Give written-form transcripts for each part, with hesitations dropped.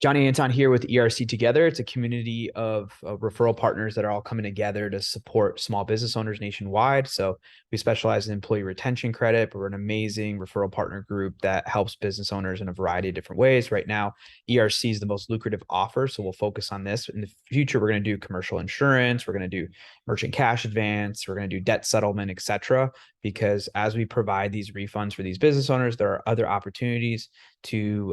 Johnny Anton here with ERC Together. It's a community of referral partners that are all coming together to support small business owners nationwide. So we specialize in employee retention credit, but we're an amazing referral partner group that helps business owners in a variety of different ways. Right now, ERC is the most lucrative offer. So we'll focus on this. In the future, we're going to do commercial insurance. We're going to do merchant cash advance. We're going to do debt settlement, etc. Because as we provide these refunds for these business owners, there are other opportunities to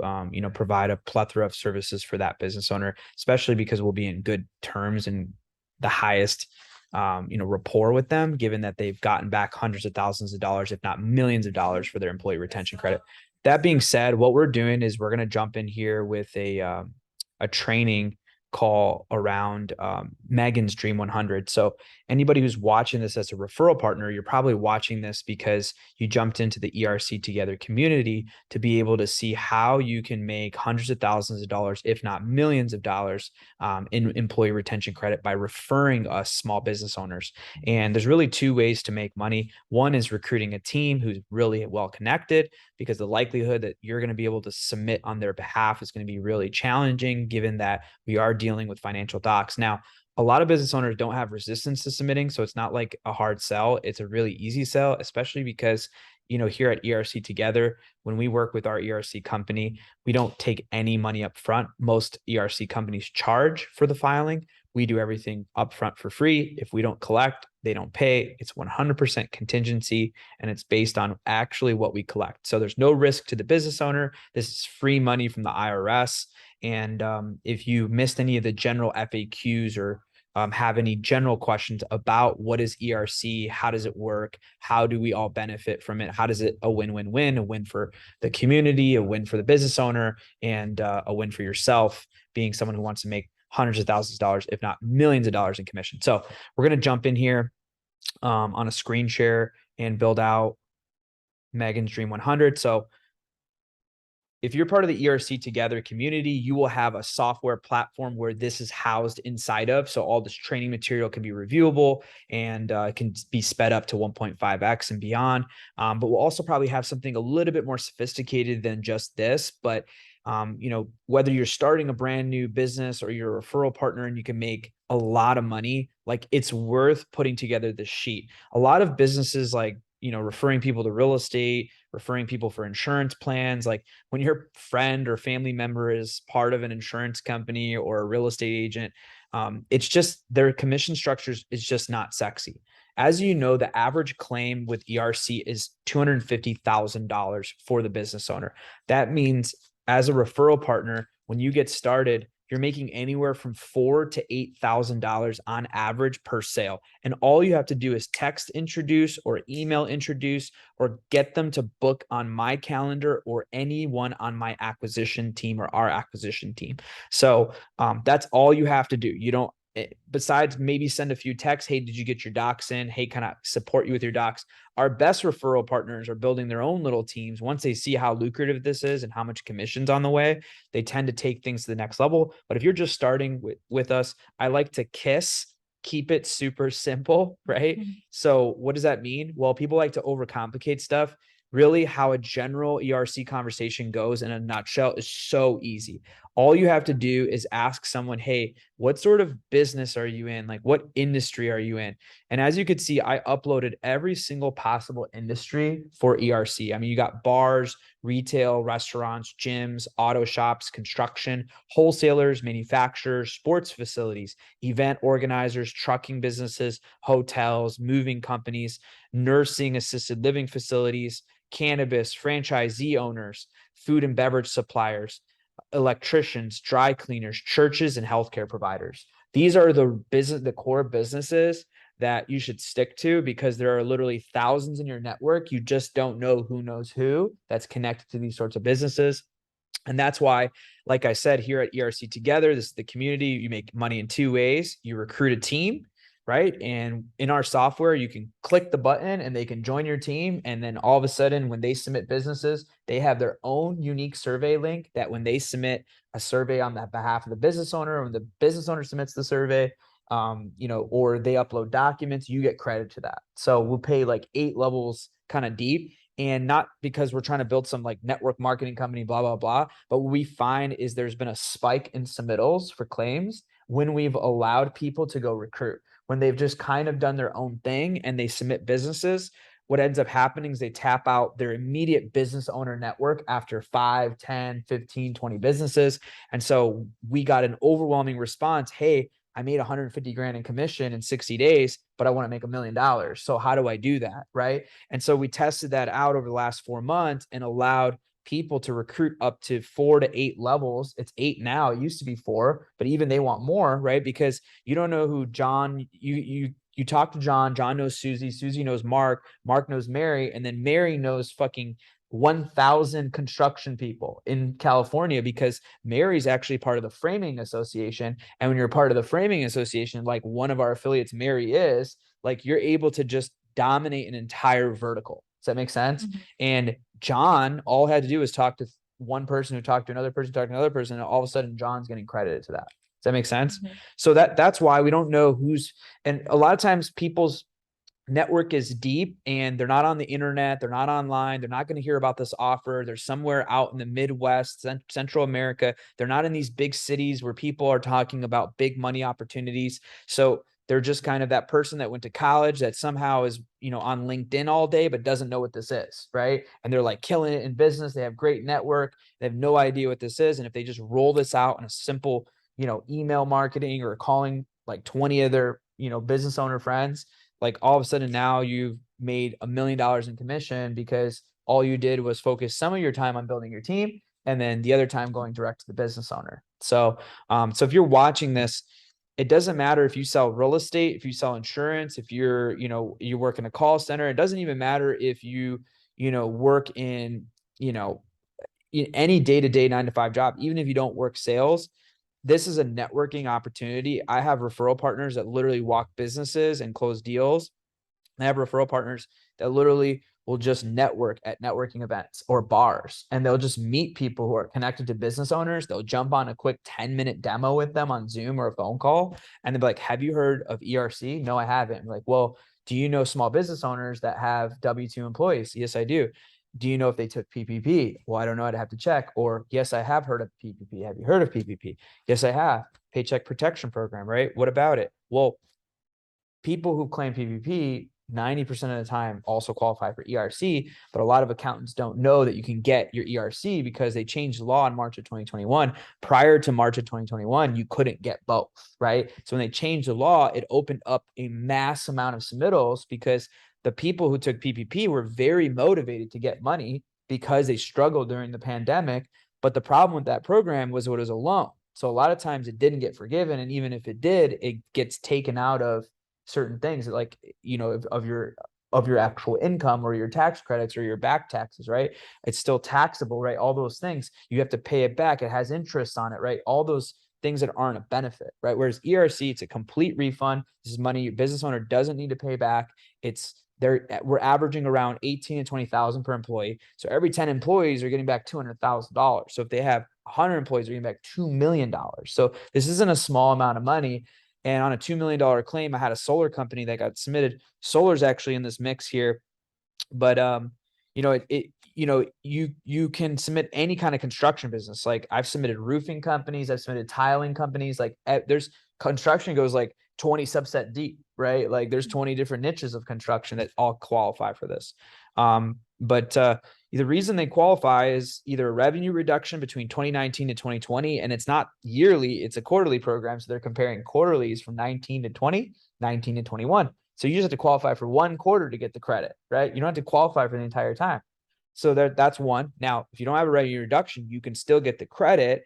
provide a plethora of services for that business owner, especially because we'll be in good terms and the highest rapport with them, given that they've gotten back hundreds of thousands of dollars, if not millions of dollars, for their employee retention credit. That being said, what we're doing is we're going to jump in here with a training call around Megan's Dream 100. So anybody who's watching this as a referral partner, you're probably watching this because you jumped into the ERC Together community to be able to see how you can make hundreds of thousands of dollars, if not millions of dollars, in employee retention credit by referring us small business owners. And there's really two ways to make money. One is recruiting a team who's really well connected, because the likelihood that you're going to be able to submit on their behalf is going to be really challenging, given that we are dealing with financial docs. Now, a lot of business owners don't have resistance to submitting, so it's not like a hard sell. It's a really easy sell, especially because here at ERC Together, when we work with our ERC company, we don't take any money up front. Most ERC companies charge for the filing. We do everything upfront for free. If we don't collect, they don't pay. It's 100% contingency, and it's based on actually what we collect. So there's no risk to the business owner. This is free money from the IRS. And if you missed any of the general FAQs or have any general questions about what is ERC, how does it work, how do we all benefit from it, how does it a win-win-win, a win for the community, a win for the business owner, and a win for yourself, being someone who wants to make hundreds of thousands of dollars, if not millions of dollars in commission. So we're going to jump in here on a screen share and build out Megan's Dream 100. So if you're part of the ERC Together community, you will have a software platform where this is housed inside of. So all this training material can be reviewable and can be sped up to 1.5x and beyond. But we'll also probably have something a little bit more sophisticated than just this. But whether you're starting a brand new business or you're a referral partner and you can make a lot of money, like, it's worth putting together this sheet. A lot of businesses, like, referring people to real estate, referring people for insurance plans. Like, when your friend or family member is part of an insurance company or a real estate agent, it's just their commission structures is just not sexy. As you know, the average claim with ERC is $250,000 for the business owner. That means as a referral partner, when you get started, you're making anywhere from $4,000 to $8,000 on average per sale. And all you have to do is text introduce or email introduce or get them to book on my calendar or anyone on my acquisition team or our acquisition team. So that's all you have to do. You don't, besides maybe send a few texts. Hey, did you get your docs in? Hey, kind of support you with your docs. Our best referral partners are building their own little teams. Once they see how lucrative this is and how much commission's on the way, they tend to take things to the next level. But if you're just starting with us, I like to keep it super simple, right? Mm-hmm. So what does that mean? Well, people like to overcomplicate stuff. Really, how a general ERC conversation goes in a nutshell is so easy. All you have to do is ask someone, hey, what sort of business are you in? Like, what industry are you in? And as you could see, I uploaded every single possible industry for ERC. I mean, you got bars, retail, restaurants, gyms, auto shops, construction, wholesalers, manufacturers, sports facilities, event organizers, trucking businesses, hotels, moving companies, nursing, assisted living facilities, cannabis, franchisee owners, food and beverage suppliers, electricians, dry cleaners, churches, and healthcare providers. These are the core businesses that you should stick to, because there are literally thousands in your network. You just don't know who knows who that's connected to these sorts of businesses. And that's why, like I said, here at ERC Together, this is the community. You make money in two ways. You recruit a team, right? And in our software, you can click the button and they can join your team. And then all of a sudden, when they submit businesses, they have their own unique survey link that when they submit a survey on that behalf of the business owner, or when the business owner submits the survey, or they upload documents, you get credit to that. So we'll pay like 8 levels kind of deep. And not because we're trying to build some like network marketing company, blah, blah, blah. But what we find is there's been a spike in submittals for claims when we've allowed people to go recruit. When they've just kind of done their own thing and they submit businesses, what ends up happening is they tap out their immediate business owner network after 5, 10, 15, 20 businesses. And so we got an overwhelming response. Hey, I made 150 grand in commission in 60 days, but I want to make $1 million. So how do I do that? Right. And so we tested that out over the last 4 months and allowed people to recruit up to 4 to 8 levels. It's 8 now. It used to be 4, but even they want more, right? Because you don't know who John, you talk to John, John knows Susie, Susie knows Mark, Mark knows Mary, and then Mary knows fucking 1,000 construction people in California because Mary's actually part of the framing association. And when you're part of the framing association, like one of our affiliates, Mary is, like you're able to just dominate an entire vertical. Does that make sense? Mm-hmm. And John, all had to do was talk to one person who talked to another person, talked to another person, and all of a sudden John's getting credited to that. Does that make sense? Mm-hmm. So that's why we don't know who's, and a lot of times people's network is deep and they're not on the internet. They're not online. They're not going to hear about this offer. They're somewhere out in the Midwest, Central America. They're not in these big cities where people are talking about big money opportunities. So they're just kind of that person that went to college that somehow is, on LinkedIn all day, but doesn't know what this is. Right. And they're like killing it in business. They have great network. They have no idea what this is. And if they just roll this out in a simple, email marketing or calling like 20 of their, business owner friends, like all of a sudden now you've made $1 million in commission because all you did was focus some of your time on building your team and then the other time going direct to the business owner. So if you're watching this, it doesn't matter if you sell real estate, if you sell insurance, if you're, you work in a call center. It doesn't even matter if you, work in, any day-to-day 9-to-5 job, even if you don't work sales. This is a networking opportunity. I have referral partners that literally walk businesses and close deals. I have referral partners that literally will just network at networking events or bars, and they'll just meet people who are connected to business owners. They'll jump on a quick 10-minute demo with them on Zoom or a phone call. And they'll be like, have you heard of ERC? No, I haven't. I'm like, well, do you know small business owners that have W-2 employees? Yes, I do. Do you know if they took PPP? Well, I don't know. I'd have to check. Or yes, I have heard of PPP. Have you heard of PPP? Yes, I have. Paycheck Protection Program, right? What about it? Well, people who claim PPP 90% of the time also qualify for ERC, but a lot of accountants don't know that you can get your ERC because they changed the law in March of 2021. Prior to March of 2021, you couldn't get both, right? So when they changed the law, it opened up a mass amount of submittals because the people who took PPP were very motivated to get money because they struggled during the pandemic. But the problem with that program was it was a loan. So a lot of times it didn't get forgiven. And even if it did, it gets taken out of certain things like, of your actual income or your tax credits or your back taxes, right? It's still taxable, right? All those things, you have to pay it back. It has interest on it, right? All those things that aren't a benefit, right? Whereas ERC, it's a complete refund. This is money your business owner doesn't need to pay back. We're averaging around 18 to 20,000 per employee. So every 10 employees are getting back $200,000. So if they have 100 employees, they're getting back $2 million. So this isn't a small amount of money. And on a $2 million claim, I had a solar company that got submitted. Solar's actually in this mix here, but you can submit any kind of construction business. Like I've submitted roofing companies, I've submitted tiling companies. Like there's construction goes like 20 subset deep, right? Like there's 20 different niches of construction that all qualify for this. But the reason they qualify is either a revenue reduction between 2019 to 2020, and it's not yearly, it's a quarterly program. So they're comparing quarterlies from 19 to 20, 19 to 21. So you just have to qualify for one quarter to get the credit, right? You don't have to qualify for the entire time. So that's one. Now, if you don't have a revenue reduction, you can still get the credit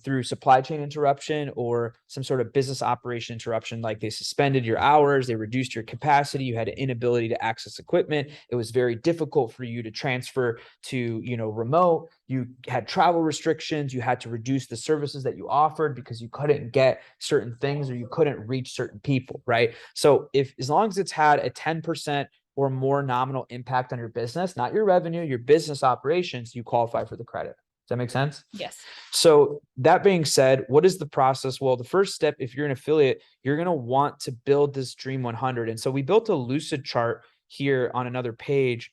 through supply chain interruption or some sort of business operation interruption, like they suspended your hours, they reduced your capacity, you had an inability to access equipment. It was very difficult for you to transfer to, remote. You had travel restrictions. You had to reduce the services that you offered because you couldn't get certain things or you couldn't reach certain people, right? So as long as it's had a 10% or more nominal impact on your business, not your revenue, your business operations, you qualify for the credit. Does that make sense? Yes. So that being said, what is the process? Well, the first step, if you're an affiliate, you're going to want to build this Dream 100. And so we built a lucid chart here on another page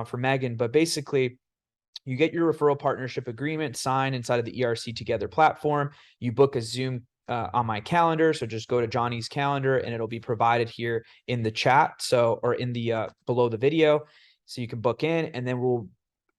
for Megan, but basically you get your referral partnership agreement signed inside of the ERC Together platform. You book a Zoom on my calendar. So just go to Johnny's calendar and it'll be provided here in the chat. So, or in the below the video. So you can book in, and then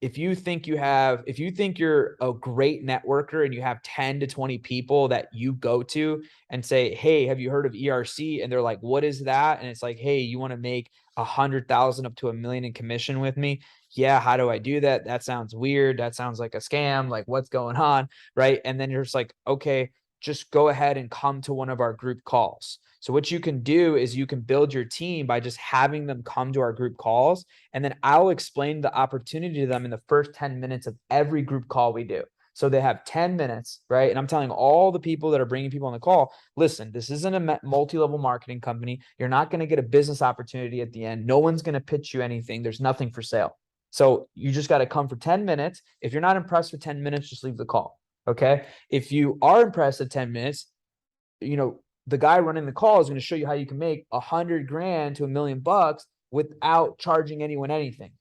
if you think you're a great networker and you have 10 to 20 people that you go to and say, hey, have you heard of ERC? And they're like, what is that? And it's like, hey, you want to make 100,000 up to $1 million in commission with me? Yeah, how do I do that? That sounds weird. That sounds like a scam. Like, what's going on? Right. And then you're just like, okay, just go ahead and come to one of our group calls. So what you can do is you can build your team by just having them come to our group calls. And then I'll explain the opportunity to them in the first 10 minutes of every group call we do. So they have 10 minutes, right? And I'm telling all the people that are bringing people on the call, listen, this isn't a multi-level marketing company. You're not going to get a business opportunity at the end. No one's going to pitch you anything. There's nothing for sale. So you just got to come for 10 minutes. If you're not impressed with 10 minutes, just leave the call. Okay. If you are impressed at 10 minutes, the guy running the call is going to show you how you can make 100 grand to $1 million without charging anyone anything.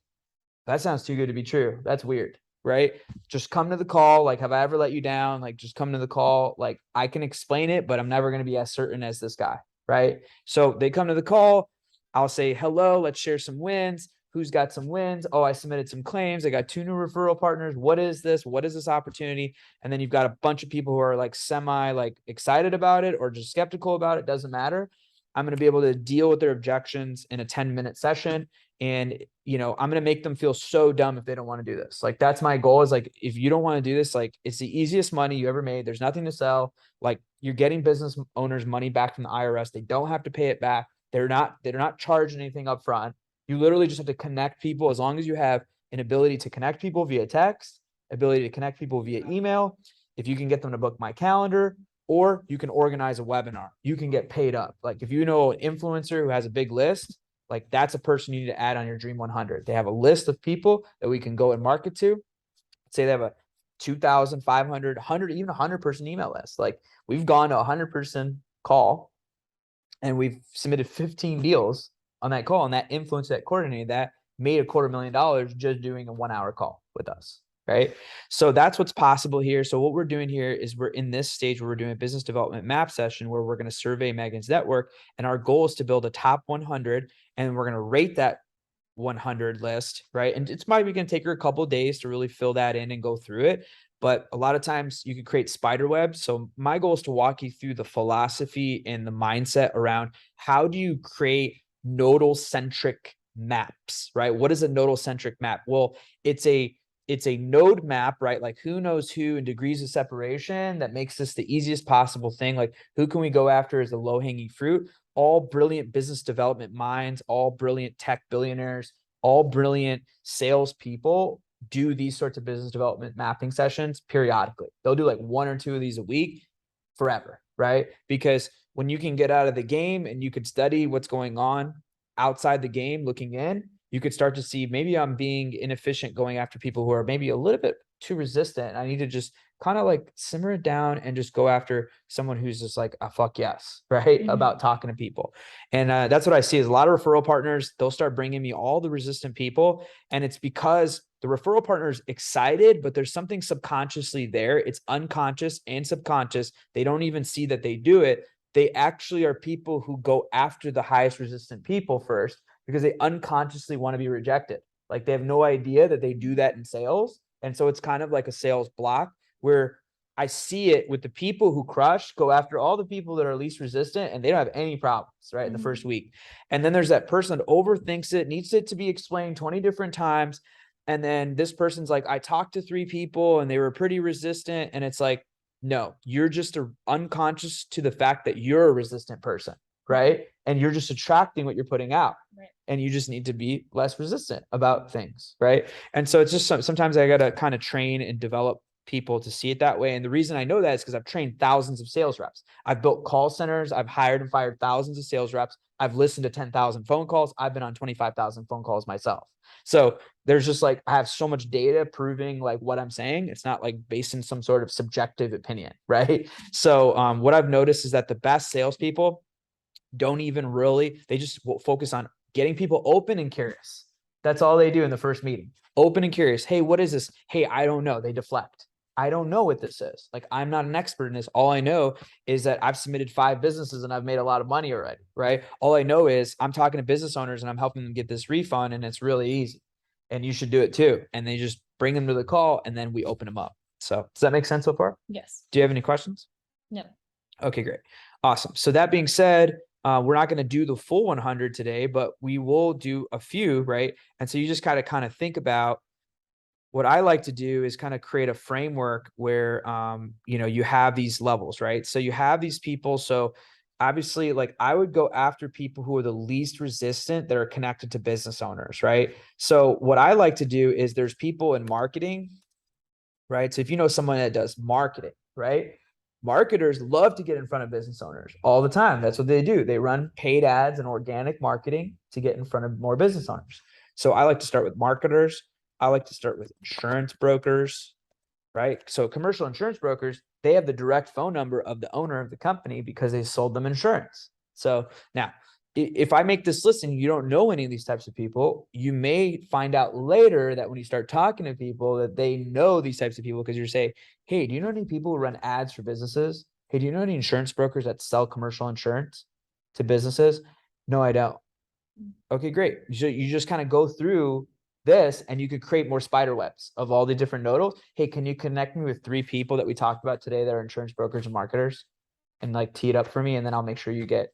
That sounds too good to be true. That's weird, right? Just come to the call. Like, have I ever let you down? Like, just come to the call. Like, I can explain it, but I'm never going to be as certain as this guy, right? So they come to the call. I'll say, hello, let's share some wins. Who's got some wins? Oh, I submitted some claims. I got 2 new referral partners. What is this? What is this opportunity? And then you've got a bunch of people who are like excited about it or just skeptical about it. Doesn't matter. I'm going to be able to deal with their objections in a 10-minute session. And, I'm going to make them feel so dumb if they don't want to do this. Like, that's my goal, is like, if you don't want to do this, like, it's the easiest money you ever made. There's nothing to sell. Like, you're getting business owners money back from the IRS. They don't have to pay it back. They're not charging anything up front. You literally just have to connect people. As long as you have an ability to connect people via text, ability to connect people via email, if you can get them to book my calendar, or you can organize a webinar, you can get paid up. Like, if you know an influencer who has a big list, like, that's a person you need to add on your Dream 100. They have a list of people that we can go and market to. Say they have a 2,500, 100, even 100-person email list. Like, we've gone to a 100-person call and we've submitted 15 deals on that call, and that influencer that coordinated that made $250,000 just doing a 1-hour call with us, right? So that's what's possible here. So what we're doing here is we're in this stage where we're doing a business development map session where we're going to survey Megan's network, and our goal is to build a top 100, and we're going to rate that 100 list, right? And it's probably going to take her a couple of days to really fill that in and go through it. But a lot of times you can create spider webs. So my goal is to walk you through the philosophy and the mindset around how do you create nodal centric maps, right? What is a nodal centric map? Well, it's a node map, right? Like, who knows who in degrees of separation that makes this the easiest possible thing. Like, who can we go after as the low hanging fruit? All brilliant business development minds, all brilliant tech billionaires, all brilliant salespeople do these sorts of business development mapping sessions periodically. They'll do like 1 or 2 of these a week forever, right? Because when you can get out of the game and you could study what's going on outside the game looking in, you could start to see, maybe I'm being inefficient going after people who are maybe a little bit too resistant. I need to just kind of like simmer it down and just go after someone who's just like a fuck yes, right? Mm-hmm. About talking to people. And that's what I see is a lot of referral partners, they'll start bringing me all the resistant people. And it's because the referral partner is excited, but there's something subconsciously there. It's unconscious and subconscious. They don't even see that they do it. They actually are people who go after the highest resistant people first because they unconsciously want to be rejected. Like, they have no idea that they do that in sales. And so it's kind of like a sales block where I see it with the people who crush, go after all the people that are least resistant, and they don't have any problems, right? In the first week. And then there's that person that overthinks it, needs it to be explained 20 different times. And then this person's like, I talked to 3 people and they were pretty resistant. And it's like, no, you're just unconscious to the fact that you're a resistant person, right? And you're just attracting what you're putting out. Right. And you just need to be less resistant about things, right? And so it's just sometimes I got to kind of train and develop people to see it that way. And the reason I know that is because I've trained thousands of sales reps. I've built call centers. I've hired and fired thousands of sales reps. I've listened to 10,000 phone calls. I've been on 25,000 phone calls myself. So there's just like, I have so much data proving like what I'm saying. It's not like based in some sort of subjective opinion, right? So what I've noticed is that the best salespeople don't even really, they just focus on getting people open and curious. That's all they do in the first meeting. Open and curious. Hey, what is this? Hey, I don't know. They deflect. I don't know what this is. Like, I'm not an expert in this. All I know is that I've submitted 5 businesses and I've made a lot of money already, right? All I know is I'm talking to business owners and I'm helping them get this refund, and it's really easy. And you should do it too. And they just bring them to the call, and then we open them up. So does that make sense so far? Yes. Do you have any questions? No. Okay, great. Awesome. So that being said, we're not going to do the full 100 today, but we will do a few, right? And so you just kind of think about what I like to do is kind of create a framework where, you have these levels, right? So you have these people. So obviously, like, I would go after people who are the least resistant that are connected to business owners, right? So what I like to do is there's people in marketing, right? So if you know someone that does marketing, right? Marketers love to get in front of business owners all the time. That's what they do. They run paid ads and organic marketing to get in front of more business owners. So I like to start with marketers. I like to start with insurance brokers, right? So commercial insurance brokers, they have the direct phone number of the owner of the company because they sold them insurance. So now, if I make this list and you don't know any of these types of people, you may find out later that when you start talking to people that they know these types of people, because you're saying, hey, do you know any people who run ads for businesses? Hey, do you know any insurance brokers that sell commercial insurance to businesses? No, I don't. Okay, great. So you just kind of go through this and you could create more spider webs of all the different nodals. Hey, can you connect me with 3 people that we talked about today that are insurance brokers and marketers, and like tee it up for me? And then I'll make sure you get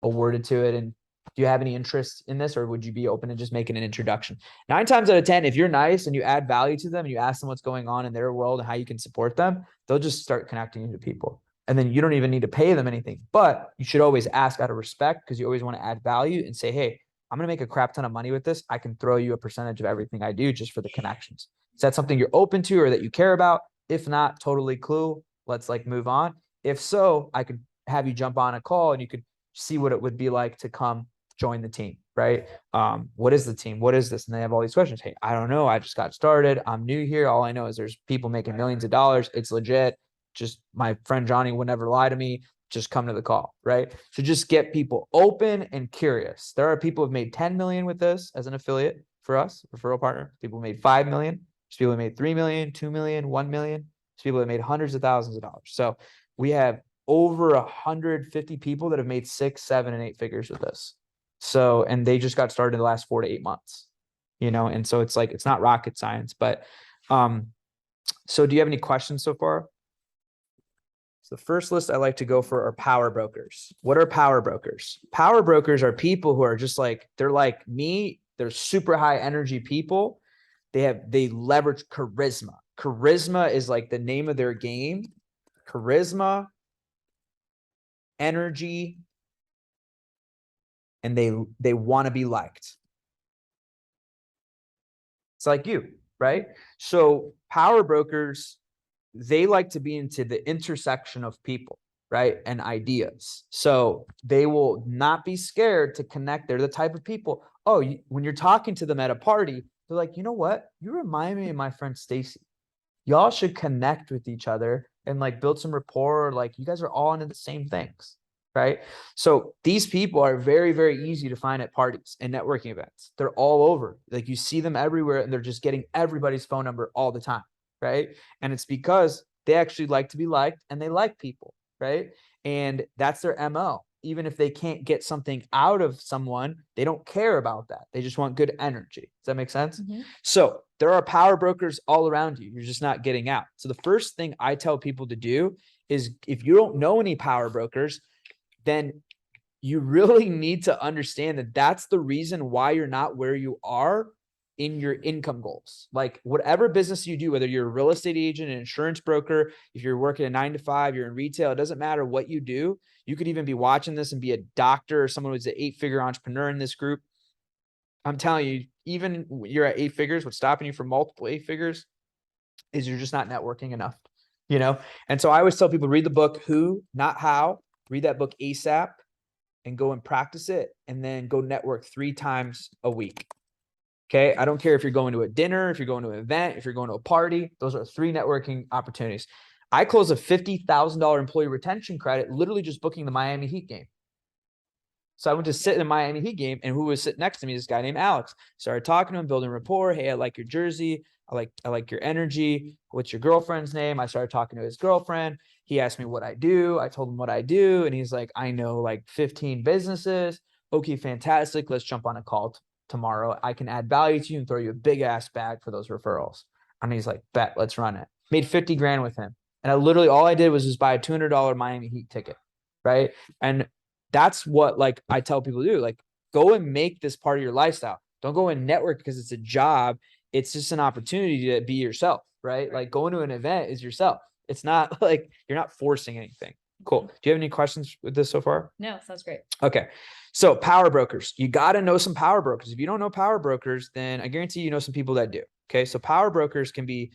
awarded to it. And do you have any interest in this, or would you be open to just making an introduction? 9 times out of 10, if you're nice and you add value to them and you ask them what's going on in their world and how you can support them, they'll just start connecting you to people. And then you don't even need to pay them anything, but you should always ask out of respect, because you always want to add value and say, hey, I'm going to make a crap ton of money with this. I can throw you a percentage of everything I do just for the connections. Is that something you're open to or that you care about? If not, totally cool. Let's move on. If so, I could have you jump on a call and you could see what it would be like to come join the team, right? What is the team? What is this? And they have all these questions. Hey, I don't know. I just got started. I'm new here. All I know is there's people making millions of dollars. It's legit. Just my friend Johnny would never lie to me. Just come to the call, right? So just get people open and curious. There are people who have made 10 million with this as an affiliate for us, referral partner. People made 5 million. There's people who made 3 million, 2 million, 1 million. There's people that made hundreds of thousands of dollars. So we have over 150 people that have made 6, 7, and 8 figures with this. So, and they just got started in the last 4 to 8 months, and so it's like, it's not rocket science, but, so do you have any questions so far? So the first list I like to go for are power brokers. What are power brokers? Power brokers are people who are just like, they're like me. They're super high energy people. They leverage charisma. Charisma is like the name of their game. Charisma, energy, and they want to be liked. It's like you, right? So power brokers, they like to be into the intersection of people, right? And ideas. So they will not be scared to connect. They're the type of people, when you're talking to them at a party, they're like, you know what? You remind me of my friend Stacy. Y'all should connect with each other and build some rapport. Like, you guys are all into the same things, right? So these people are very, very easy to find at parties and networking events. They're all over. Like, you see them everywhere and they're just getting everybody's phone number all the time, right? And it's because they actually like to be liked and they like people, right? And that's their MO. Even if they can't get something out of someone, they don't care about that. They just want good energy. Does that make sense? Mm-hmm. So there are power brokers all around you. You're just not getting out. So the first thing I tell people to do is, if you don't know any power brokers, then you really need to understand that that's the reason why you're not where you are in your income goals. Like, whatever business you do, whether you're a real estate agent, an insurance broker, if you're working a 9 to 5, you're in retail, it doesn't matter what you do. You could even be watching this and be a doctor or someone who's an 8-figure entrepreneur in this group. I'm telling you, even when you're at 8 figures, what's stopping you from multiple 8 figures is you're just not networking enough, And so I always tell people, read the book Who, Not How. Read that book ASAP and go and practice it, and then go network 3 times a week. Okay. I don't care if you're going to a dinner, if you're going to an event, if you're going to a party, those are 3 networking opportunities. I closed a $50,000 employee retention credit, literally just booking the Miami Heat game. So I went to sit in a Miami Heat game, and who was sitting next to me? This guy named Alex. Started talking to him, building rapport. Hey, I like your jersey. I like your energy. What's your girlfriend's name? I started talking to his girlfriend. He asked me what I do. I told him what I do. And he's like, I know like 15 businesses. Okay, fantastic. Let's jump on a call tomorrow. I can add value to you and throw you a big ass bag for those referrals. And he's like, bet, let's run it. Made 50 grand with him. And I literally, all I did was just buy a $200 Miami Heat ticket. Right. And that's what like I tell people to do. Like, go and make this part of your lifestyle. Don't go and network because it's a job. It's just an opportunity to be yourself, right? Like, going to an event is yourself. It's not like you're not forcing anything. Cool. Do you have any questions with this so far? No, sounds great. Okay. So power brokers, you got to know some power brokers. If you don't know power brokers, then I guarantee you know some people that do. Okay. So power brokers can be,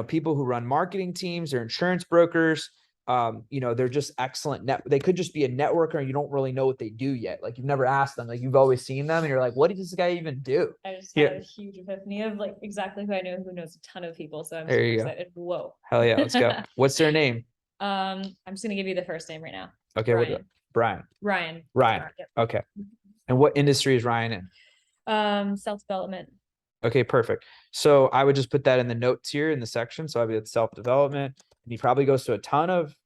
people who run marketing teams or insurance brokers. They're just excellent. They could just be a networker and you don't really know what they do yet. Like, you've never asked them, like, you've always seen them and you're like, what does this guy even do? I just had a huge epiphany of like exactly who I know, who knows a ton of people. So I'm super excited. Whoa. Hell yeah. Let's go. What's their name? I'm just going to give you the first name right now. Okay. Brian. Ryan. Yep. Okay. And what industry is Ryan in? Self-development. Okay, perfect. So I would just put that in the notes here in the section. So I'd be at self-development. And he probably goes to a ton of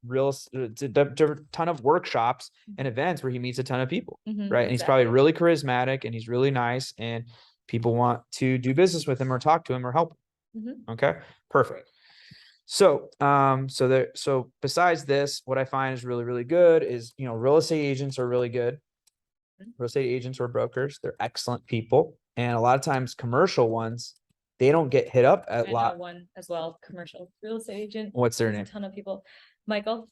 workshops and events where he meets a ton of people, right? And he's probably really charismatic and he's really nice, and people want to do business with him or talk to him or help him. Okay, perfect. So, so besides this, what I find is really, really good is, real estate agents are really good. Real estate agents or brokers, they're excellent people. And a lot of times commercial ones, they don't get hit up a lot. I know one as well, commercial real estate agent. What's their name? A ton of people. Michael,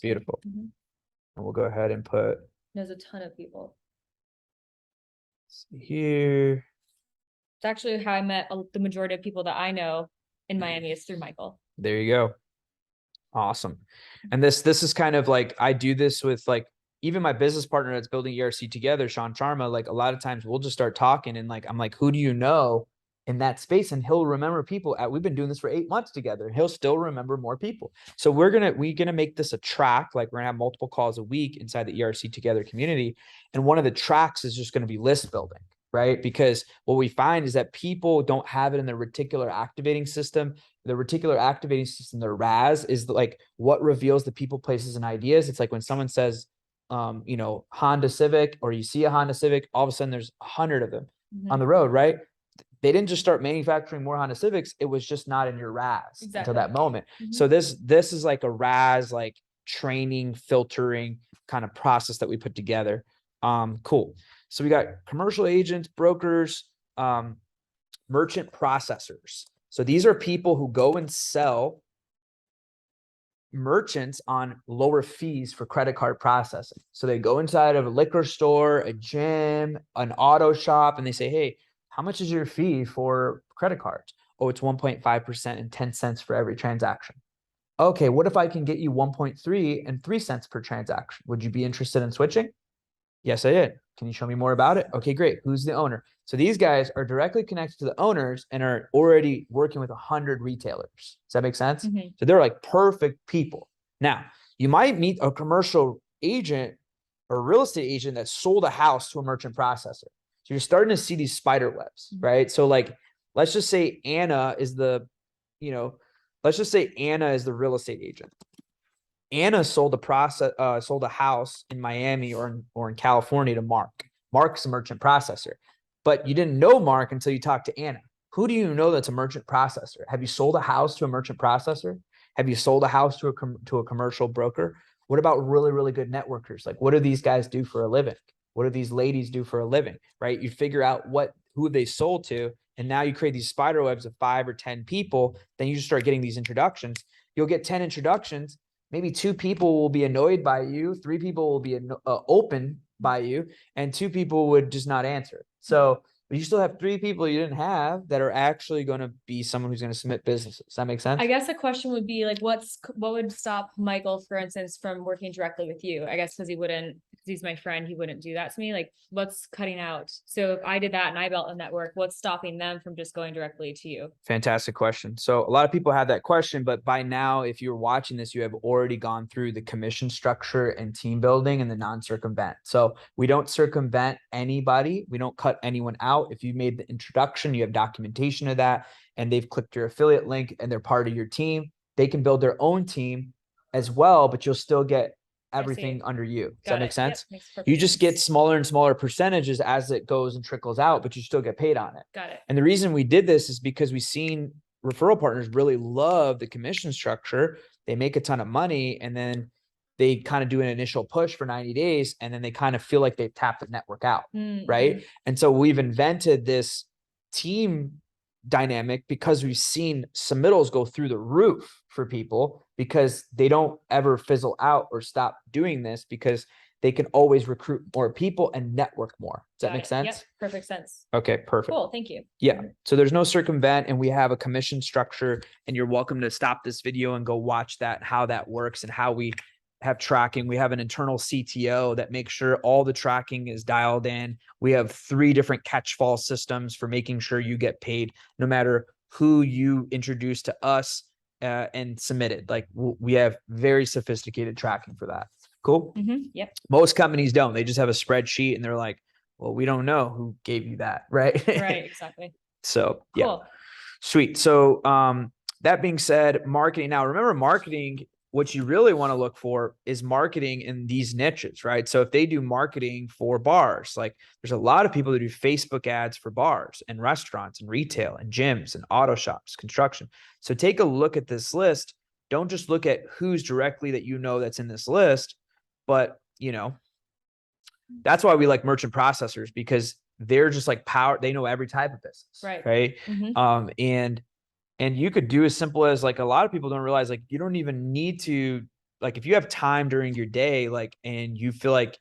beautiful. And we'll go ahead and put. Knows a ton of people. Let's see here. It's actually how I met the majority of people that I know in Miami is through Michael. There you go. Awesome. And this is kind of like, I do this with like, even my business partner that's building ERC together, Sean Sharma, like a lot of times we'll just start talking and like, I'm like, who do you know in that space? And he'll remember people. We've been doing this for 8 months together, and he'll still remember more people. So we're going to make this a track. Like, we're gonna have multiple calls a week inside the ERC together community. And one of the tracks is just going to be list building, right? Because what we find is that people don't have it in their reticular activating system. The reticular activating system, the RAS, is like what reveals the people, places, and ideas. It's like when someone says, Honda Civic, or you see a Honda Civic, all of a sudden there's 100 of them on the road, right? They didn't just start manufacturing more Honda Civics. It was just not in your RAS until that moment. So this is like a RAS, like training, filtering kind of process that we put together. Cool. So we got commercial agents, brokers, merchant processors. So these are people who go and sell merchants on lower fees for credit card processing. So they go inside of a liquor store, a gym, an auto shop, and they say, hey, how much is your fee for credit cards? Oh, it's 1.5% and 10 cents for every transaction. Okay, what if I can get you 1.3 and 3 cents per transaction? Would you be interested in switching? Yes, I did. Can you show me more about it? Okay, great. Who's the owner? So these guys are directly connected to the owners and are already working with 100 retailers. Does that make sense? So they're like perfect people. Now, you might meet a commercial agent or real estate agent that sold a house to a merchant processor. So you're starting to see these spider webs, right? So like, let's just say Anna is the real estate agent. Anna sold a house in Miami or in California to Mark. Mark's a merchant processor, but you didn't know Mark until you talked to Anna. Who do you know that's a merchant processor? Have you sold a house to a merchant processor? Have you sold a house to a commercial broker? What about really, really good networkers? Like, what do these guys do for a living? What do these ladies do for a living, right? You figure out who they sold to, and now you create these spider webs of 5 or 10 people. Then you just start getting these introductions. You'll get 10 introductions. Maybe 2 people will be annoyed by you, 3 people will be open by you, and 2 people would just not answer. So you still have 3 people you didn't have that are actually going to be someone who's going to submit businesses. Does that make sense? I guess the question would be like, what would stop Michael, for instance, from working directly with you? I guess because because he's my friend, he wouldn't do that to me. Like, what's cutting out? So if I did that and I built a network, what's stopping them from just going directly to you? Fantastic question. So a lot of people have that question, but by now, if you're watching this, you have already gone through the commission structure and team building and the non-circumvent. So we don't circumvent anybody. We don't cut anyone out. If you made the introduction, you have documentation of that, and they've clicked your affiliate link and they're part of your team, they can build their own team as well, but you'll still get everything under you. Does that make sense? Yep, you just get smaller and smaller percentages as it goes and trickles out, but you still get paid on it. Got it. And the reason we did this is because we've seen referral partners really love the commission structure. They make a ton of money, and then they kind of do an initial push for 90 days, and then they kind of feel like they've tapped the network out, right? And so we've invented this team dynamic because we've seen submittals go through the roof for people, because they don't ever fizzle out or stop doing this, because they can always recruit more people and network more. Does that make sense? Yep, perfect sense. Okay, perfect. Cool, thank you. Yeah, so there's no circumvent, and we have a commission structure, and you're welcome to stop this video and go watch that, how that works and how we have tracking. We have an internal CTO that makes sure all the tracking is dialed in. We have 3 different catch fall systems for making sure you get paid no matter who you introduce to us and submitted. Like, we have very sophisticated tracking for that. Cool. Yep. Most companies don't. They just have a spreadsheet and they're like, well, we don't know who gave you that. Right. Right. Exactly. So cool. Yeah, sweet. So that being said, marketing. Now, remember, marketing, what you really want to look for is marketing in these niches, right? So if they do marketing for bars, like there's a lot of people that do Facebook ads for bars and restaurants and retail and gyms and auto shops, construction. So take a look at this list. Don't just look at who's directly that you know that's in this list, but that's why we like merchant processors, because they're just like power. They know every type of business, right? And you could do as simple as, like, a lot of people don't realize, like, you don't even need to, like, if you have time during your day, like, and you feel like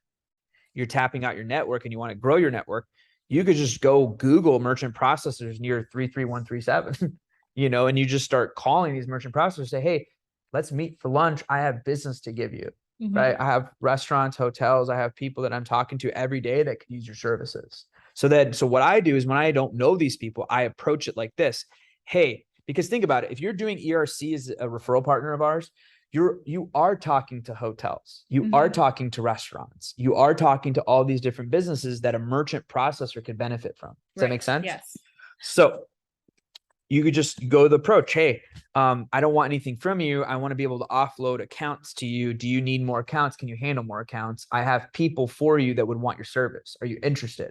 you're tapping out your network and you want to grow your network, you could just go Google merchant processors near 33137, and you just start calling these merchant processors, say, hey, let's meet for lunch. I have business to give you, right? I have restaurants, hotels. I have people that I'm talking to every day that could use your services. So what I do is, when I don't know these people, I approach it like this. Hey, because think about it. If you're doing ERC as a referral partner of ours, you are talking to hotels. You are talking to restaurants. You are talking to all these different businesses that a merchant processor could benefit from. Does that make sense? Yes. So you could just go the approach. Hey, I don't want anything from you. I want to be able to offload accounts to you. Do you need more accounts? Can you handle more accounts? I have people for you that would want your service. Are you interested?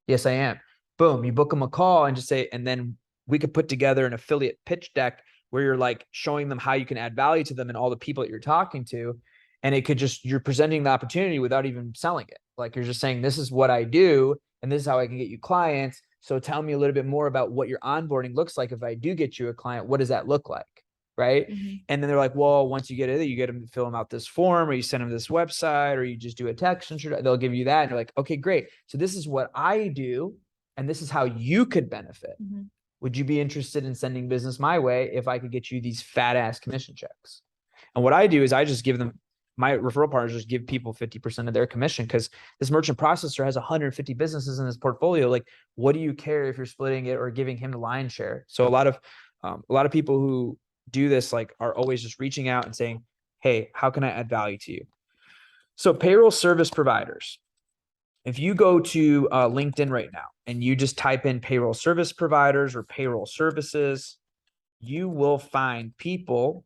Yes, I am. Boom. You book them a call and just say, and then we could put together an affiliate pitch deck where you're like showing them how you can add value to them and all the people that you're talking to. And it could just, you're presenting the opportunity without even selling it. Like, you're just saying, this is what I do, and this is how I can get you clients. So tell me a little bit more about what your onboarding looks like. If I do get you a client, what does that look like? Right. And then they're like, well, once you get it, you get them to fill them out this form, or you send them to this website, or you just do a text and they'll give you that. And you're like, okay, great. So this is what I do, and this is how you could benefit. Would you be interested in sending business my way if I could get you these fat ass commission checks? And what I do is I just give them, my referral partners just give people 50% of their commission, because this merchant processor has 150 businesses in his portfolio. Like, what do you care if you're splitting it or giving him the lion's share? So a lot of people who do this, like, are always just reaching out and saying, hey, how can I add value to you? So payroll service providers. If you go to LinkedIn right now and you just type in payroll service providers or payroll services, you will find people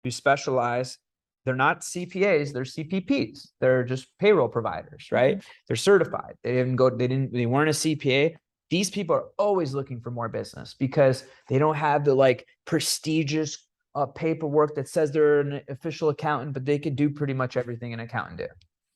who specialize. They're not CPAs, they're CPPs. They're just payroll providers, right? They're certified. They weren't a CPA. These people are always looking for more business because they don't have the like prestigious paperwork that says they're an official accountant, but they could do pretty much everything an accountant do.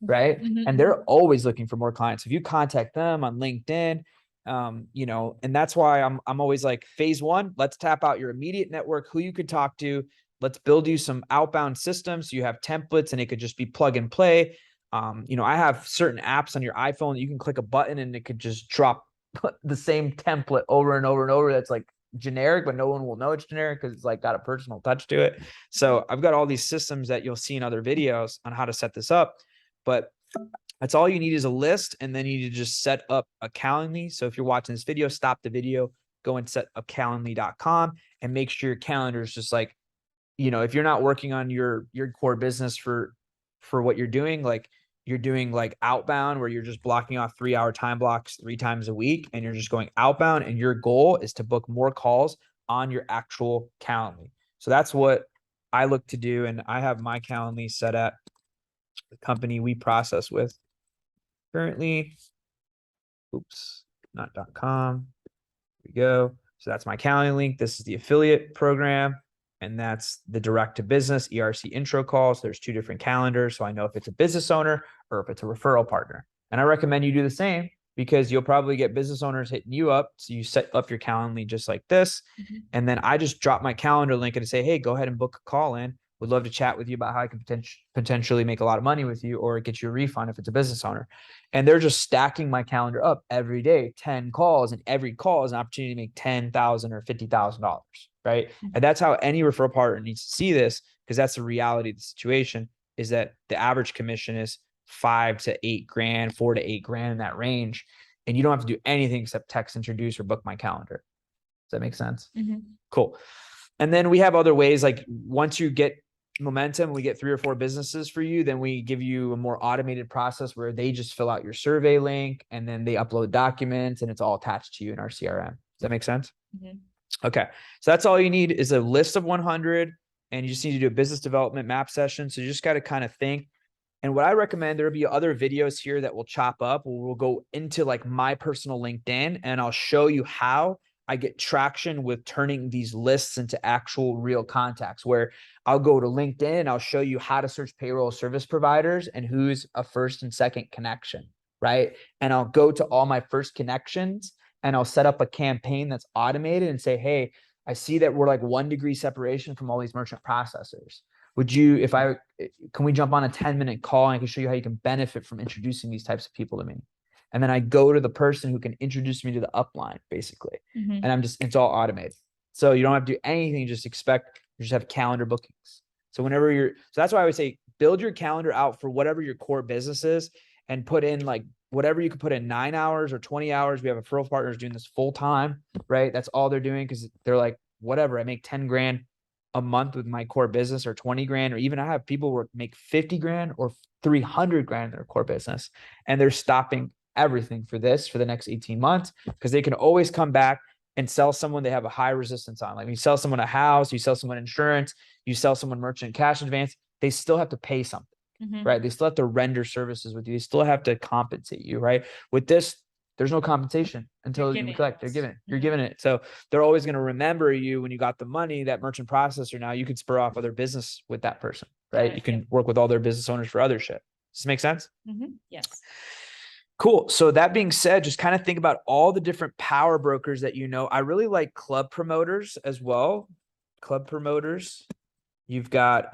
Right. And they're always looking for more clients. If you contact them on LinkedIn, and that's why I'm always like, phase 1, let's tap out your immediate network, who you could talk to. Let's build you some outbound systems. So you have templates and it could just be plug and play. I have certain apps on your iPhone that you can click a button and it could just drop the same template over and over and over. That's like generic, but no one will know it's generic because it's like got a personal touch to it. So I've got all these systems that you'll see in other videos on how to set this up. but that's all you need is a list. And then you need to just set up a Calendly. So if you're watching this video, stop the video, go and set up calendly.com and make sure your calendar is just like, if you're not working on your core business for what you're doing, like you're doing like outbound where you're just blocking off 3-hour time blocks 3 times a week, and you're just going outbound, and your goal is to book more calls on your actual Calendly. So that's what I look to do. And I have my Calendly set at the company we process with currently. Oops, not .com. Here we go. So that's my Calendly link. This is the affiliate program. And that's the direct to business ERC intro calls. There's 2 different calendars. So I know if it's a business owner or if it's a referral partner. And I recommend you do the same, because you'll probably get business owners hitting you up. So you set up your Calendly just like this. And then I just drop my calendar link and say, hey, go ahead and book a call in. Would love to chat with you about how I can potentially make a lot of money with you, or get you a refund if it's a business owner. And they're just stacking my calendar up every day, 10 calls, and every call is an opportunity to make $10,000 or $50,000, right? And that's how any referral partner needs to see this, because that's the reality of the situation, is that the average commission is $5 to $8 grand, $4 to $8 grand, in that range. And you don't have to do anything except text, introduce, or book my calendar. Does that make sense? Cool. And then we have other ways, like once you get momentum, we get 3 or 4 businesses for you, then we give you a more automated process where they just fill out your survey link, and then they upload documents, and it's all attached to you in our CRM. Does that make sense? Okay. So that's all you need is a list of 100, and you just need to do a business development map session. So you just got to kind of think. And what I recommend, there'll be other videos here that we'll chop up, where we'll go into like my personal LinkedIn, and I'll show you how I get traction with turning these lists into actual real contacts, where I'll go to LinkedIn and I'll show you how to search payroll service providers and who's a first and second connection, right? And I'll go to all my first connections, and I'll set up a campaign that's automated and say, hey, I see that we're like 1 degree separation from all these merchant processors. Can we jump on a 10-minute call, and I can show you how you can benefit from introducing these types of people to me? And then I go to the person who can introduce me to the upline, basically. And it's all automated. So you don't have to do anything, you just have calendar bookings. So that's why I would say build your calendar out for whatever your core business is, and put in like whatever you could put in 9 hours or 20 hours. We have referral partners doing this full time, right? That's all they're doing, because they're like, whatever, I make 10 grand a month with my core business, or 20 grand, or even I have people who make 50 grand or 300 grand in their core business, and they're stopping everything for the next 18 months, because they can always come back and sell someone they have a high resistance on. Like you sell someone a house, you sell someone insurance, you sell someone merchant cash advance, they still have to pay something, right? They still have to render services with you. They still have to compensate you, right? With this, there's no compensation until you collect. They're giving it. You're giving it. So they're always going to remember you when you got the money. That merchant processor, now you could spur off other business with that person, right? You can work with all their business owners for other shit. Does this make sense? Yes. Cool. So that being said, just kind of think about all the different power brokers that you know. I really like club promoters as well. Club promoters. You've got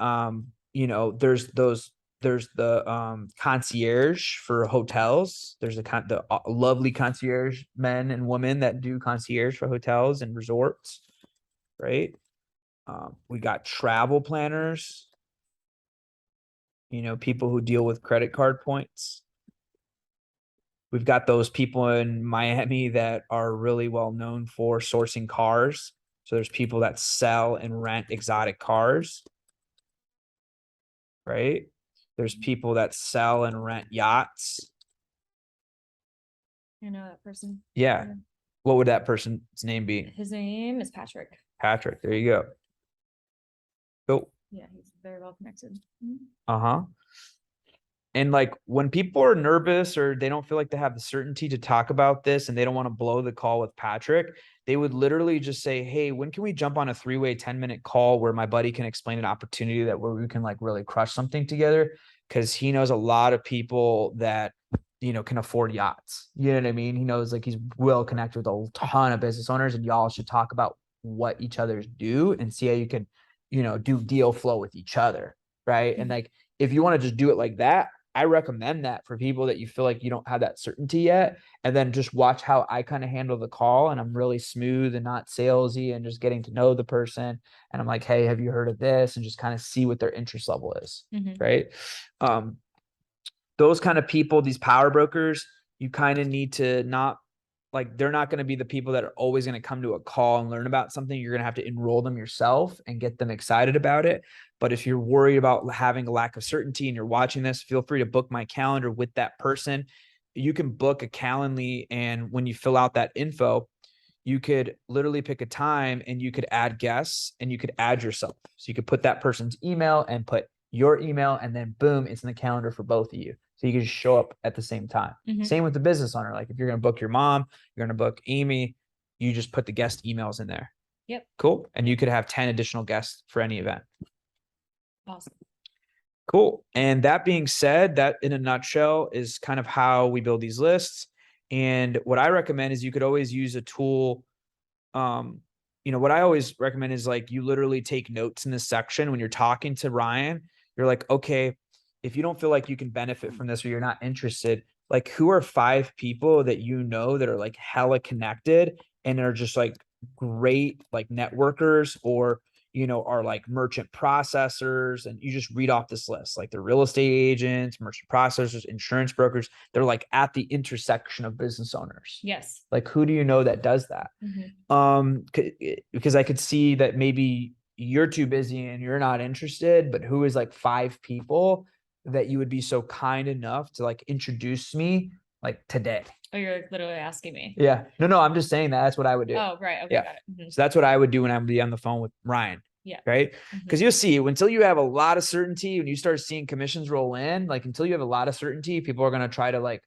there's the concierge for hotels. There's the lovely concierge men and women that do concierge for hotels and resorts, right? We got travel planners, people who deal with credit card points. We've got those people in Miami that are really well known for sourcing cars. So there's people that sell and rent exotic cars, right? There's people that sell and rent yachts. I know that person. Yeah. What would that person's name be? His name is Patrick. Patrick. There you go. Cool. Yeah, he's very well connected. Uh-huh. And like when people are nervous or they don't feel like they have the certainty to talk about this and they don't want to blow the call with Patrick, they would literally just say, hey, when can we jump on a 3-way 10-minute call where my buddy can explain an opportunity where we can like really crush something together? Because he knows a lot of people that, can afford yachts. You know what I mean? He knows like he's well connected with a ton of business owners, and y'all should talk about what each other's do and see how you can, do deal flow with each other. Right. And like, if you want to just do it like that, I recommend that for people that you feel like you don't have that certainty yet. And then just watch how I kind of handle the call, and I'm really smooth and not salesy and just getting to know the person. And I'm like, hey, have you heard of this? And just kind of see what their interest level is. Right. those kind of people, these power brokers, you kind of need to not, like, they're not going to be the people that are always going to come to a call and learn about something. You're going to have to enroll them yourself and get them excited about it. But if you're worried about having a lack of certainty and you're watching this, feel free to book my calendar with that person. You can book a Calendly, and when you fill out that info, you could literally pick a time and you could add guests and you could add yourself. So you could put that person's email and put your email, and then boom, it's in the calendar for both of you. So you can just show up at the same time. Same with the business owner. Like if you're going to book your mom, you're going to book Amy, you just put the guest emails in there. Yep. Cool. And you could have 10 additional guests for any event. Awesome. Cool. And that being said, that in a nutshell is kind of how we build these lists. And what I recommend is you could always use a tool. What I always recommend is like you literally take notes in this section when you're talking to Ryan. You're like, okay, if you don't feel like you can benefit from this or you're not interested, like who are 5 people that you know that are like hella connected and are just like great like networkers, or are like merchant processors, and you just read off this list, like the real estate agents, merchant processors, insurance brokers. They're like at the intersection of business owners. Yes. Like who do you know that does that? Because I could see that maybe you're too busy and you're not interested, but who is like 5 people that you would be so kind enough to like introduce me like today? Oh, you're literally asking me. Yeah. No, I'm just saying that's what I would do. Oh, right. Okay. Yeah. Got it. So that's what I would do when I would be on the phone with Ryan. Yeah. Right. Because you'll see, until you have a lot of certainty, when you start seeing commissions roll in, like until you have a lot of certainty, people are going to try to like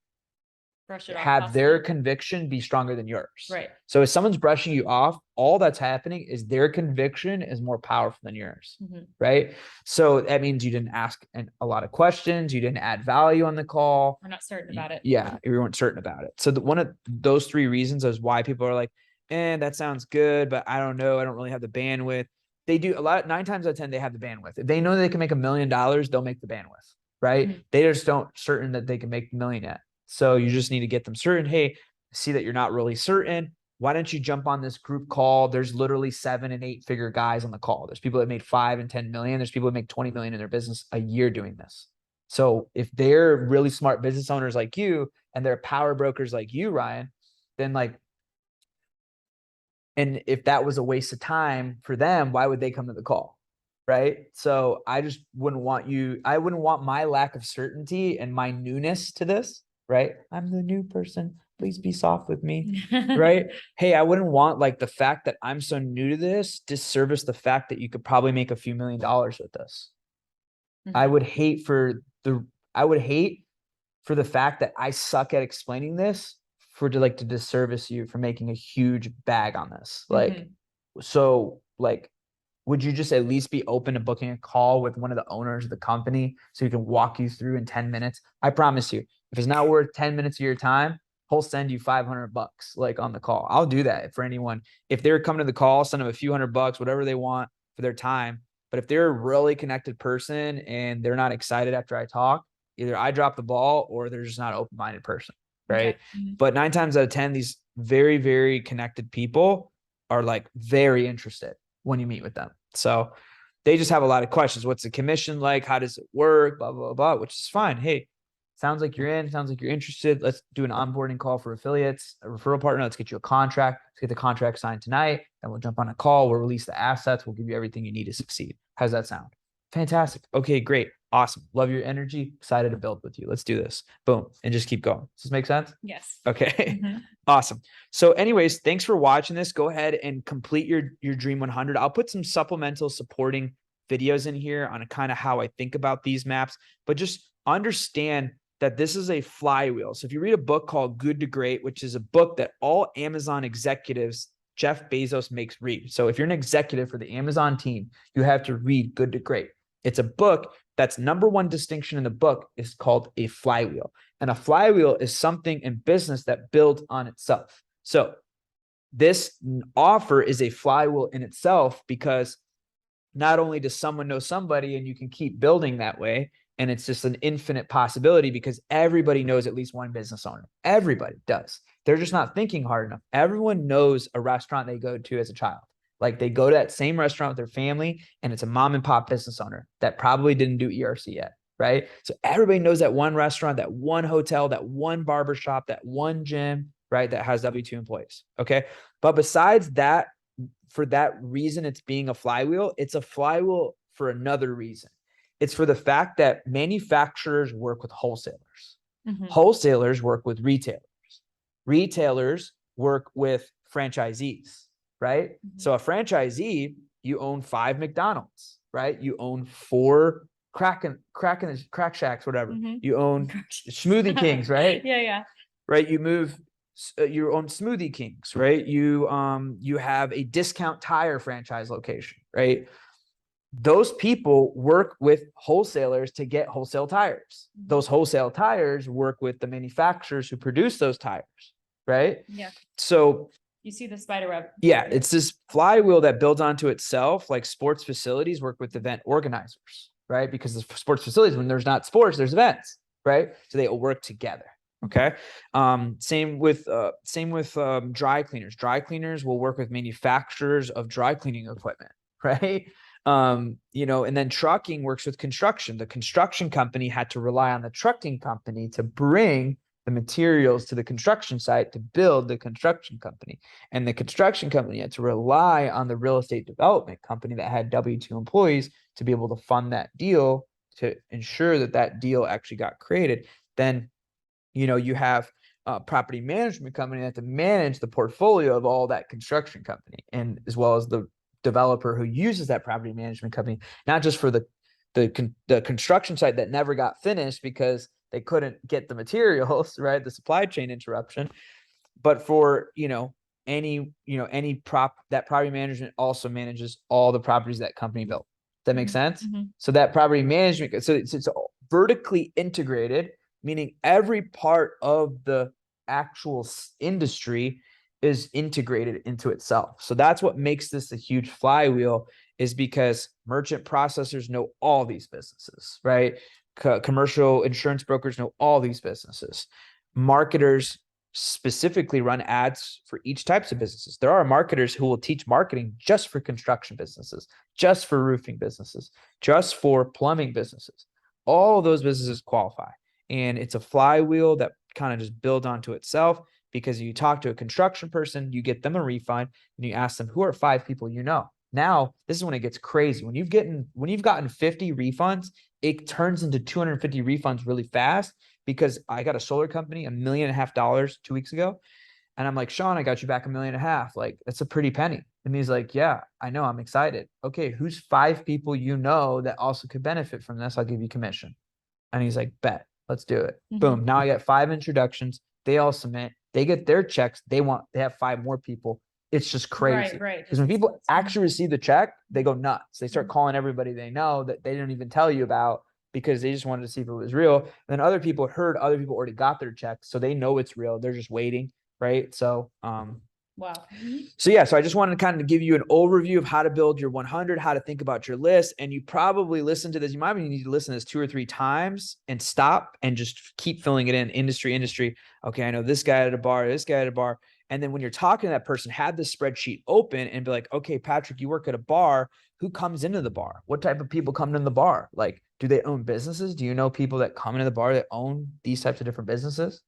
brush it off, have their conviction be stronger than yours. Right. So if someone's brushing you off, all that's happening is their conviction is more powerful than yours. Right. So that means you didn't ask a lot of questions. You didn't add value on the call. We're not certain about it. Yeah. You weren't certain about it. So one of those 3 reasons is why people are like, that sounds good, but I don't know. I don't really have the bandwidth. They do a lot. 9 times out of 10, they have the bandwidth. If they know they can make $1 million, they'll make the bandwidth. Right. They just don't certain that they can make $1 million yet. So you just need to get them certain. Hey, see that you're not really certain. Why don't you jump on this group call? There's literally 7 and 8 figure guys on the call. There's people that made 5 and 10 million. There's people that make 20 million in their business a year doing this. So if they're really smart business owners like you and they're power brokers like you, Ryan, then like, and if that was a waste of time for them, why would they come to the call? Right. So I just wouldn't want my lack of certainty and my newness to this. Right. I'm the new person. Please be soft with me. Right. Hey, I wouldn't want like the fact that I'm so new to this disservice the fact that you could probably make a few $1 million with this. I would hate for the fact that I suck at explaining this to disservice you for making a huge bag on this. So like, would you just at least be open to booking a call with one of the owners of the company so he can walk you through in 10 minutes? I promise you, if it's not worth 10 minutes of your time, he'll send you $500 like on the call. I'll do that for anyone. If they're coming to the call, send them a few $100, whatever they want for their time. But if they're a really connected person and they're not excited after I talk, either I drop the ball or they're just not an open-minded person. Right. Okay. But 9 times out of 10, these very, very connected people are like very interested when you meet with them. So they just have a lot of questions. What's the commission like? How does it work? Blah, blah, blah, which is fine. Hey, sounds like you're in, sounds like you're interested. Let's do an onboarding call for affiliates, a referral partner. Let's get you a contract. Let's get the contract signed tonight. And we'll jump on a call. We'll release the assets. We'll give you everything you need to succeed. How's that sound? Fantastic. Okay, great. Awesome. Love your energy. Excited to build with you. Let's do this. Boom. And just keep going. Does this make sense? Yes. Okay. Awesome. So anyways, thanks for watching this. Go ahead and complete your Dream 100. I'll put some supplemental supporting videos in here on kind of how I think about these maps, but just understand that this is a flywheel. So if you read a book called Good to Great, which is a book that all Amazon executives, Jeff Bezos makes read. So if you're an executive for the Amazon team, you have to read Good to Great. It's a book that's #1 distinction in the book is called a flywheel. And a flywheel is something in business that builds on itself. So this offer is a flywheel in itself because not only does someone know somebody and you can keep building that way, and it's just an infinite possibility because everybody knows at least one business owner. Everybody does. They're just not thinking hard enough. Everyone knows a restaurant they go to as a child. Like they go to that same restaurant with their family and it's a mom and pop business owner that probably didn't do ERC yet, right? So everybody knows that one restaurant, that one hotel, that one barbershop, that one gym, right? That has W-2 employees. Okay. But besides that, for that reason, it's being a flywheel. It's a flywheel for another reason. It's for the fact that manufacturers work with wholesalers. Wholesalers work with retailers. Retailers work with franchisees, right? So a franchisee, you own 5 McDonald's, right? You own 4 crack shacks, whatever. You own Smoothie Kings, right? Yeah. Right. You own Smoothie Kings, right? You have a Discount Tire franchise location, right? Those people work with wholesalers to get wholesale tires. Those wholesale tires work with the manufacturers who produce those tires, right? Yeah. So you see the spider web. Yeah, it's this flywheel that builds onto itself. Like sports facilities work with event organizers, right? Because the sports facilities, when there's not sports, there's events, right? So they all work together. Okay. Same with dry cleaners. Dry cleaners will work with manufacturers of dry cleaning equipment, right? And then trucking works with construction. The construction company had to rely on the trucking company to bring the materials to the construction site to build the construction company. And the construction company had to rely on the real estate development company that had W-2 employees to be able to fund that deal to ensure that that deal actually got created. Then, you have a property management company that had to manage the portfolio of all that construction company, and as well as the developer who uses that property management company, not just for the construction site that never got finished because they couldn't get the materials, right? The supply chain interruption, but for, any that property management also manages all the properties that company built. That makes sense? So that property management, so it's vertically integrated, meaning every part of the actual industry is integrated into itself. So that's what makes this a huge flywheel, is because merchant processors know all these businesses, right? Commercial insurance brokers know all these businesses. Marketers specifically run ads for each types of businesses. There are marketers who will teach marketing just for construction businesses, just for roofing businesses, just for plumbing businesses. All those businesses qualify. And it's a flywheel that kind of just builds onto itself, because you talk to a construction person, you get them a refund, and you ask them, who are 5 people you know? Now, this is when it gets crazy. When you've gotten 50 refunds, it turns into 250 refunds really fast, because I got a solar company $1.5 million 2 weeks ago. And I'm like, Sean, I got you back $1.5 million. Like, that's a pretty penny. And he's like, yeah, I know. I'm excited. Okay. Who's 5 people you know that also could benefit from this? I'll give you commission. And he's like, bet, let's do it. Boom. Now I got 5 introductions. They all submit. They get their checks. They have 5 more people. It's just crazy. Right. Because when people actually receive the check, they go nuts. They start calling everybody they know that they didn't even tell you about, because they just wanted to see if it was real. And then other people heard other people already got their checks, so they know it's real. They're just waiting, right? So, wow. So yeah, so I just wanted to kind of give you an overview of how to build your 100, how to think about your list. And you probably listen to this. You might even need to listen to this 2 or 3 times and stop and just keep filling it in. Industry. Okay, I know this guy at a bar, this guy at a bar. And then when you're talking to that person, have the spreadsheet open and be like, okay, Patrick, you work at a bar. Who comes into the bar? What type of people come into the bar? Like, do they own businesses? Do you know people that come into the bar that own these types of different businesses?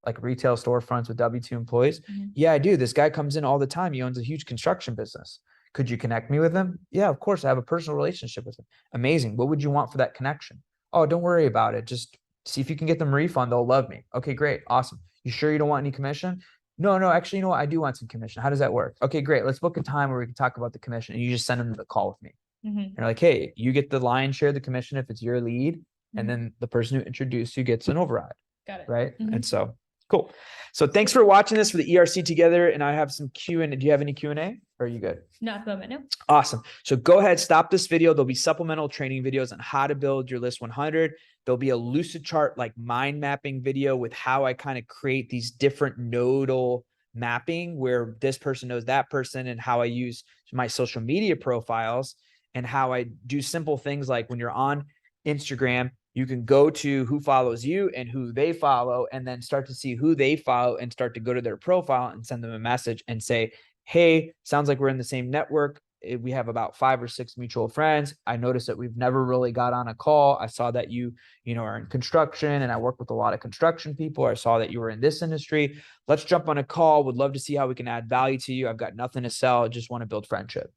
Like retail storefronts with W-2 employees? Yeah, I do. This guy comes in all the time. He owns a huge construction business. Could you connect me with him? Yeah, of course. I have a personal relationship with him. Amazing. What would you want for that connection? Oh, don't worry about it. Just see if you can get them a refund. They'll love me. Okay, great. Awesome. You sure you don't want any commission? No, actually, you know what? I do want some commission. How does that work? Okay, great. Let's book a time where we can talk about the commission. And you just send them the call with me. You're like, hey, you get the lion's share of the commission if it's your lead. And then the person who introduced you gets an override. Got it. Right. And so cool. So thanks for watching this for the ERC together. And I have some Q&A. Do you have any Q&A? Or are you good? Not at the moment, no. Awesome. So go ahead, stop this video. There'll be supplemental training videos on how to build your list 100. There'll be a lucid chart, like mind mapping video with how I kind of create these different nodal mapping where this person knows that person, and how I use my social media profiles, and how I do simple things like when you're on Instagram, you can go to who follows you and who they follow, and then start to see who they follow and start to go to their profile and send them a message and say, hey, sounds like we're in the same network. we have about 5 or 6 mutual friends. I noticed that we've never really got on a call. I saw that you are in construction, and I work with a lot of construction people. I saw that you were in this industry. Let's jump on a call. Would love to see how we can add value to you. I've got nothing to sell. I just want to build friendship.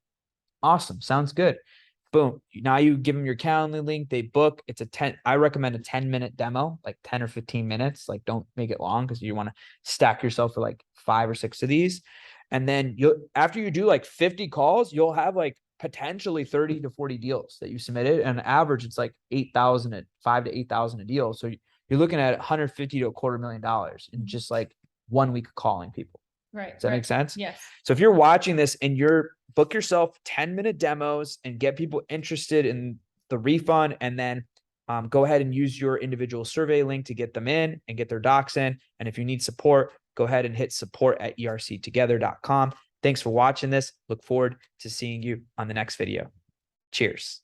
Awesome. Sounds good. Boom. Now you give them your Calendly link. They book. I recommend a 10-minute demo, like 10 or 15 minutes. Like, don't make it long because you want to stack yourself for like 5 or 6 of these. And then after you do like 50 calls, you'll have like potentially 30 to 40 deals that you submitted. And on average, it's like 8,000 at 5 to 8,000 a deal. So you're looking at 150 to $250,000 in just like 1 week of calling people. Right. Does that make sense? Yes. So if you're watching this and book yourself 10-minute demos and get people interested in the refund, and then go ahead and use your individual survey link to get them in and get their docs in. And if you need support, go ahead and hit support@erctogether.com. Thanks for watching this. Look forward to seeing you on the next video. Cheers.